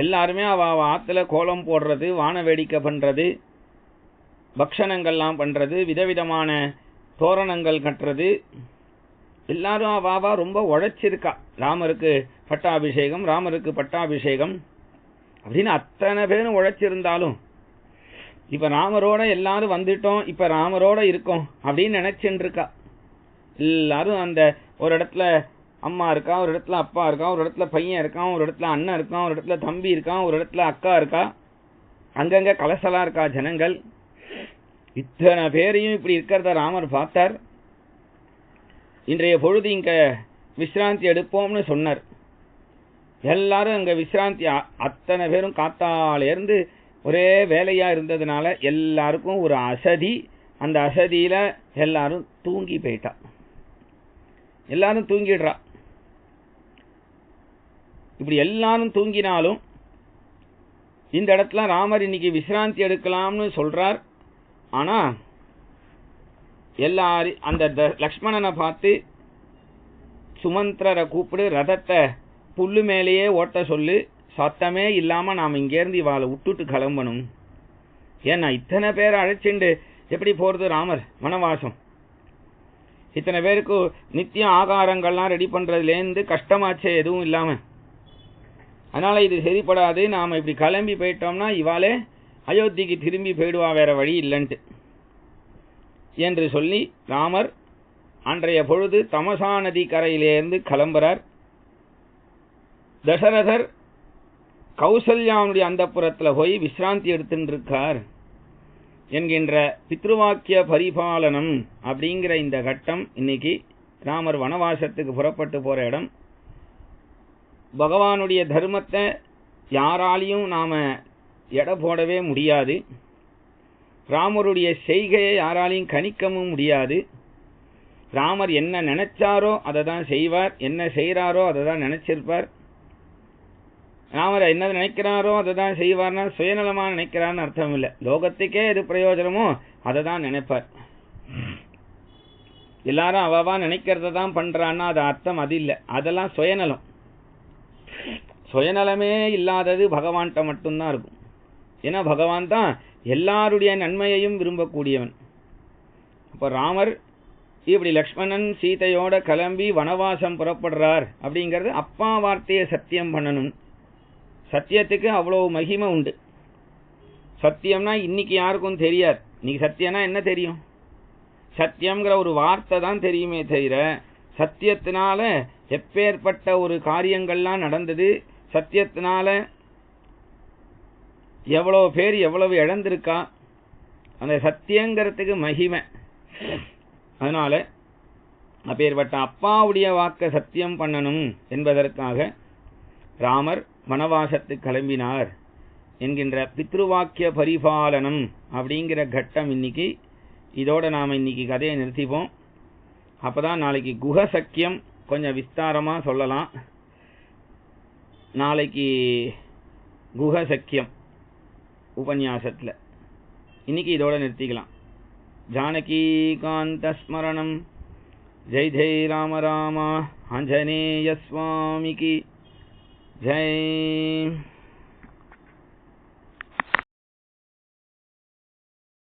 [SPEAKER 1] எல்லாருமே அவ ஆத்துல கோலம் போடுறது, வான வேடிக்கை பண்றது, பக்ஷணங்கள்லாம் பண்றது, விதவிதமான தோரணங்கள் கட்டுறது, எல்லாரும் அவாவா ரொம்ப உழைச்சிருக்கா. ராமருக்கு பட்டாபிஷேகம், ராமருக்கு பட்டாபிஷேகம் அப்படின்னு அத்தனை பேரும் உழைச்சிருந்தாலும் இப்ப ராமரோட எல்லாரும் வந்துட்டோம், இப்ப ராமரோட இருக்கோம் அப்படின்னு நினைச்சுட்டு இருக்கா. எல்லாரும் அந்த ஒரு இடத்துல அம்மா இருக்கா, ஒரு இடத்துல அப்பா இருக்கா, ஒரு இடத்துல பையன் இருக்கான், ஒரு இடத்துல அண்ணன் இருக்கான், ஒரு இடத்துல தம்பி இருக்கான், ஒரு இடத்துல அக்கா இருக்கா, அங்கங்க கலசலா இருக்கா ஜனங்கள். இத்தனை பேரையும் இப்படி இருக்கிறத ராமர் பார்த்தார். இன்றைய பொழுது இங்க விசிராந்தி எடுப்போம்னு சொன்னார். எல்லாரும் அங்க விசிராந்தி, அத்தனை பேரும் காத்தால இருந்து ஒரே வேலையா இருந்ததுனால எல்லாருக்கும் ஒரு அசதி. அந்த அசதியில எல்லாரும் தூங்கி போயிட்டா. எல்லாரும் தூங்கிடுறா. இப்படி எல்லாரும் தூங்கினாலும் இந்த இடத்துல ராமர் இன்னைக்கு விசிராந்தி எடுக்கலாம்னு சொல்றார். ஆனா எல்லாரும் அந்த லக்ஷ்மணனை பார்த்து சுமந்திரரை கூப்பிடு, ரதத்தை புல்லு மேலேயே ஓட்ட சொல்லு, சத்தமே இல்லாம நாம இங்கேருந்து இவாளை விட்டுட்டு கிளம்பணும். ஏன்னா இத்தனை பேரை அழைச்சிண்டு எப்படி போறது ராமர் வனவாசம்? இத்தனை பேருக்கு நித்தியம் ஆகாரங்கள்லாம் ரெடி பண்றதுலேருந்து கஷ்டமாச்சே எதுவும் இல்லாம. அதனால இது சரிப்படாது, நாம இப்படி கிளம்பி போயிட்டோம்னா இவாளே அயோத்திக்கு திரும்பி போயிடுவா, வேற வழி இல்லைன்ட்டு என்று சொல்லி ராமர் அன்றைய பொழுது தமசா நதி கரையிலிருந்து கிளம்புறார். தசரதர் கௌசல்யாவுடைய அந்தப்புறத்துல போய் விசிராந்தி எடுத்துட்டு இருக்கார் என்கின்ற பித்ருவாக்கிய பரிபாலனம் அப்படிங்கிற இந்த கட்டம் இன்னைக்கு ராமர் வனவாசத்துக்கு புறப்பட்டு போற இடம். பகவானுடைய தர்மத்தை யாராலையும் நாம எடை போடவே முடியாது. ராமருடைய செய்கையை யாராலையும் கணிக்கவும் முடியாது. ராமர் என்ன நினைச்சாரோ அதை தான் செய்வார், என்ன செய்யறாரோ அதை தான் நினைச்சிருப்பார். ராமர் என்ன நினைக்கிறாரோ அதை தான் செய்வார்னா சுயநலமா நினைக்கிறான்னு அர்த்தம் இல்லை. லோகத்துக்கே எது பிரயோஜனமோ அதை தான் நினைப்பார். எல்லாரும் அவவா நினைக்கிறத தான் பண்றான்னா அது அர்த்தம் அது இல்லை, அதெல்லாம் சுயநலம். சுயநலமே இல்லாதது பகவான்கிட்ட மட்டும்தான் இருக்கும். ஏன்னா பகவான் தான் எல்லாருடைய நன்மையையும் விரும்பக்கூடியவன். அப்ப ராமர் இப்படி லக்ஷ்மணன் சீதையோட கிளம்பி வனவாசம் புறப்படுறார் அப்படிங்கிறது அப்பா வார்த்தையை சத்தியம் பண்ணணும். சத்தியத்துக்கு அவ்வளவு மகிமை உண்டு. சத்தியம்னா இன்னைக்கு யாருக்கும் தெரியாது. இன்னைக்கு சத்தியம்னா என்ன தெரியும்? சத்தியம்ங்கிற ஒரு வார்த்தை தான் தெரியுமே தவிர சத்தியத்தினால எப்பேற்பட்ட ஒரு காரியங்கள்லாம் நடந்தது, சத்தியத்தினால எவ்வளவு பேர் எவ்வளவு இழந்திருக்கா, அந்த சத்தியங்கிறதுக்கு மகிமை. அதனால அப்பேற்பட்ட அப்பாவுடைய வாக்க சத்தியம் பண்ணணும் என்பதற்காக ராமர் வனவாசத்துக்கு கிளம்பினார் என்கின்ற பித்ருவாக்கிய பரிபாலனம் அப்படிங்கிற கட்டம் இன்னைக்கு. இதோட நாம இன்னைக்கு கதையை நிறுத்திப்போம். அப்பதான் நாளைக்கு குஹ சக்கியம் கொஞ்சம் விஸ்தாரமா சொல்லலாம். நாளைக்கு குஹ சக்கியம் உபன்யாசத்துல. இன்னைக்கு இதோட நிறுத்திக்கலாம். ஜானகி காந்த ஸ்மரணம். ஜெய் ஜெய் ராம ராமா ஆஞ்சநேய சுவாமிக்கு ஜெய்.